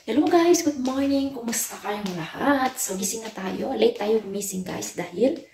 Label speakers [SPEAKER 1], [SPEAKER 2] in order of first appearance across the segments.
[SPEAKER 1] Hello guys, good morning. Kumusta kayong lahat? So gising na tayo. Late tayo gumising guys dahil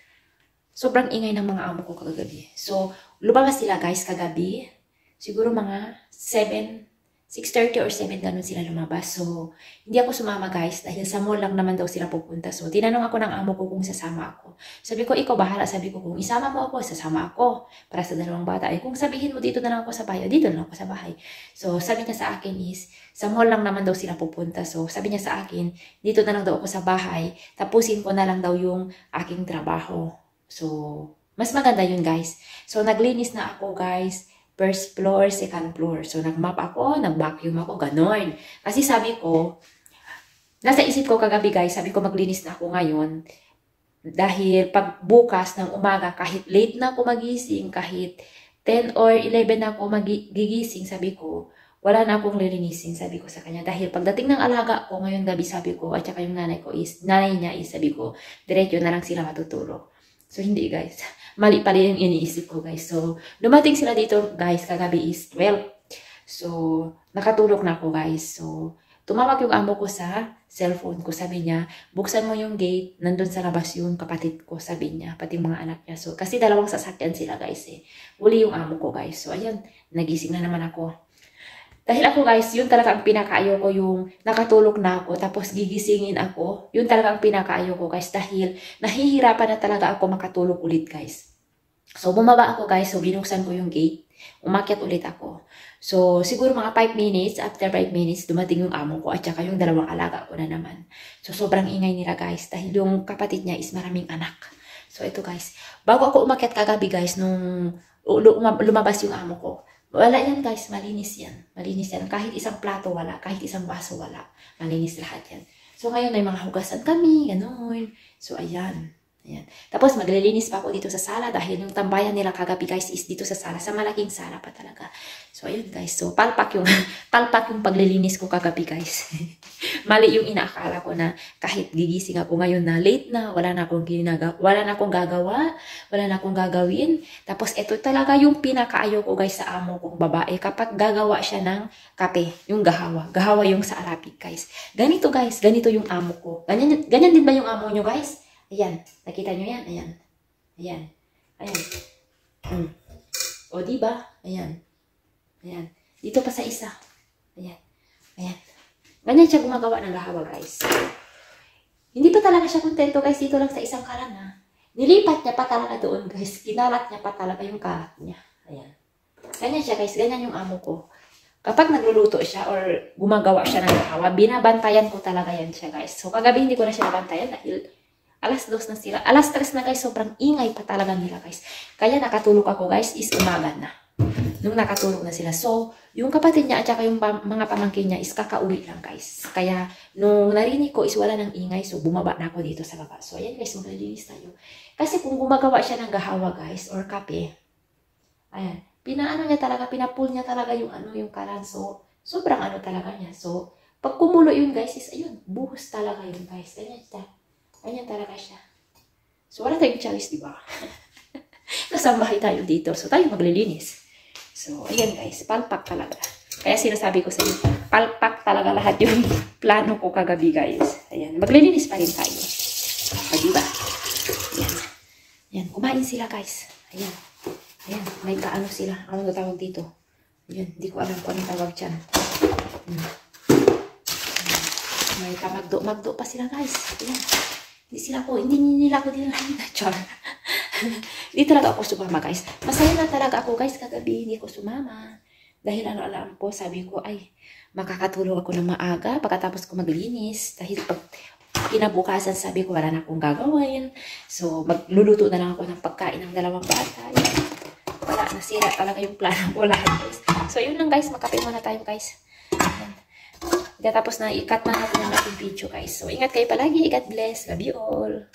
[SPEAKER 1] sobrang ingay ng mga amo ko kagabi. So lumabas sila guys kagabi. Siguro mga 6:30 or 7 ganun sila lumabas. So hindi ako sumama guys dahil sa mall lang naman daw sila pupunta. So tinanong ako ng amo ko kung sasama ako. Sabi ko, ikaw bahala. Sabi ko, kung isama mo ako, sasama ako. Para sa dalawang bata. Kung sabihin mo dito na lang ako sa bahay, dito na lang ako sa bahay. So sabi niya sa akin is, sa mall lang naman daw sila pupunta. So, sabi niya sa akin, dito na lang daw ako sa bahay. Tapusin ko na lang daw yung aking trabaho. So, mas maganda yun, guys. So, naglinis na ako, guys. First floor, second floor. So, nag-mop ako, nag-vacuum ako, ganon. Kasi sabi ko, nasa isip ko kagabi, guys, sabi ko maglinis na ako ngayon. Dahil pag bukas ng umaga, kahit late na ako magising, kahit 10 or 11 na ako magigising, sabi ko, wala na akong lilinisin, sabi ko sa kanya. Dahil pagdating ng alaga ko, ngayon gabi sabi ko, at saka yung nanay niya is, sabi ko, diretso na lang sila matutulog. So, hindi guys. Mali pala yung iniisip ko guys. So, dumating sila dito guys, kagabi is 12. So, nakatulog na ako guys. So, tumawag yung amo ko sa cellphone ko. Sabi niya, buksan mo yung gate, nandun sa labas yung kapatid ko, sabi niya, pati mga anak niya. So, kasi dalawang sasakyan sila guys eh. Uli yung amo ko guys. So, ayan, nagising na naman ako. Dahil ako guys, yun talaga ang pinakaayaw ko, yung nakatulog na ako tapos gigisingin ako. Yun talaga ang pinakaayaw ko guys dahil nahihirapan na talaga ako makatulog ulit guys. So bumaba ako guys, so binuksan ko yung gate. Umakyat ulit ako. So siguro mga 5 minutes, after 5 minutes, dumating yung amo ko at saka yung dalawang alaga ko na naman. So sobrang ingay nila guys dahil yung kapatid niya is maraming anak. So ito guys, bago ako umakyat kagabi guys, nung lumabas yung amo ko, wala yan guys, malinis yan. Malinis yan. Kahit isang plato wala, kahit isang baso wala. Malinis lahat yan. So ngayon may mga hugasan kami, gano'n. So ayan. Ayan. Tapos maglilinis pa ako dito sa sala dahil yung tambayan nila kagabi guys is dito sa sala. Sa malaking sala pa talaga. So ayun guys. So palpak yung paglilinis ko kagabi guys. Mali yung inaakala ko na kahit gigising ako ngayon na late na, wala na akong gagawa, wala na akong gagawin. Tapos ito talaga yung pinakaayaw ko guys sa amo kong babae kapag gagawa siya ng kape, yung gahawa. Gahawa yung sa Arabic guys. Ganito guys, ganito yung amo ko. Ganyan din ba yung amo nyo guys? Ayan, nakita nyo yan? Ayan. Ayan. Ayan. O, diba? Ayan. Ayan. Dito pa sa isa. Ayan. Ayan. Ganyan siya gumagawa ng gahawa, guys. Hindi pa talaga siya kontento, guys. Dito lang sa isang kalan, ha. Nilipat niya pa talaga doon, guys. Kinalat niya pa talaga yung kalat niya. Ayan. Ganyan siya, guys. Ganyan yung amo ko. Kapag nagluluto siya or gumagawa siya ng gahawa, binabantayan ko talaga yan siya, guys. So, kagabi hindi ko na siya nabantayan dahil alas 2 na sila. Alas 3 na guys, sobrang ingay pa talaga nila guys. Kaya nakatulog ako guys, is umaga na. Nung nakatulog na sila. So, yung kapatid niya at saka yung mga pamangkin niya is kakauwi lang guys. Kaya, nung narinig ko is wala ng ingay, so bumaba na ako dito sa baba. So, ayan guys, maglilinis tayo. Kasi kung gumagawa siya ng gahawa guys, or kape, ayan, pinapul niya talaga yung yung kalan. So, sobrang talaga niya. So, pag kumulo yun guys, is ayun, buhos talaga yun guys. Ganyan talaga siya. So, wala tayong chalice, di ba? Nasa bahay tayo dito. So, tayo maglilinis. So, ayan guys. Palpak talaga. Kaya sinasabi ko sa inyo, palpak talaga lahat yung plano ko kagabi guys. Ayan. Maglilinis pa rin tayo. O, di ba? Ayan. Ayan. Kumain sila guys. Ayan. Ayan. May kaano sila. Ano tawag dito? Ayan. Hindi ko alam kung anong tawag dyan. May kamagdo pa sila guys. Ayan. Hindi nila ako dinalahin na char. Hindi talaga ako sumama guys. Masaya na talaga ako guys kagabi. Hindi ako sumama. Dahil alam po, sabi ko ay makakatulog ako ng maaga pagkatapos ko maglinis. Dahil pag kinabukasan sabi ko wala na akong gagawin. So magluluto na lang ako ng pagkain ng dalawang bata. Wala, nasira talaga yung plano ko lahat guys. So yun lang guys, makape muna tayo guys. Tapos na i-cut na natin ang ating video guys. So ingat kayo palagi. God bless. Love you all.